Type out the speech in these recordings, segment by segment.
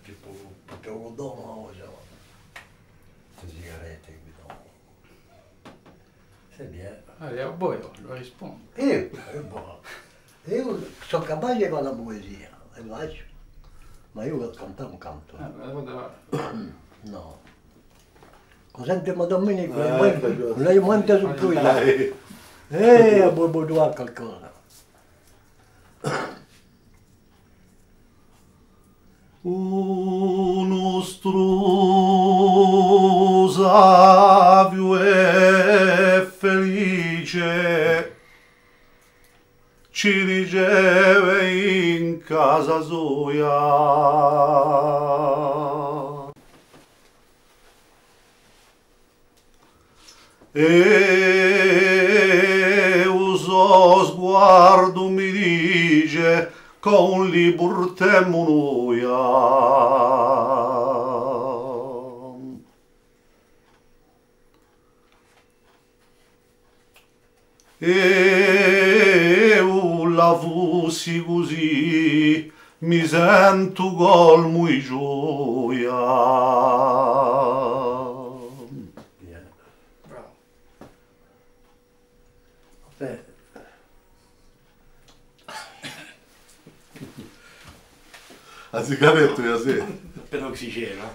tipo, potevo dono, le sigarette, se bien. Allora, poi lo rispondo. Io sono capace di fare la poesia, e faccio, ma io cantare un canto. No. Senti, Domenico, lei monta su tu, vuoi buonare qualcosa? Uno savio e felice ci riceve in casa sua e il suo sguardo mi dice con li portemmo noia. E la fossi così mi sento colmo di gioia. Bravo. Vabbè. La sigaretta è sì. Per l'ossigeno.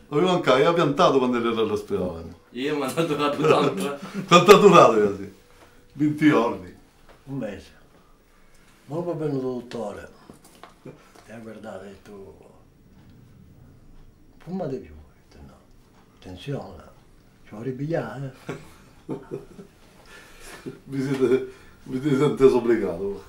Avevo anche piantato quando lo speravamo. Io mi ho dato una puttana. Quanto ha durato così? 20 giorni. Un mese. Dopo è venuto il dottore e ha guardato e ha detto, fumate più. Ho detto no, attenzione, ci vuoi ripigliare? Vi siete sentito obbligato.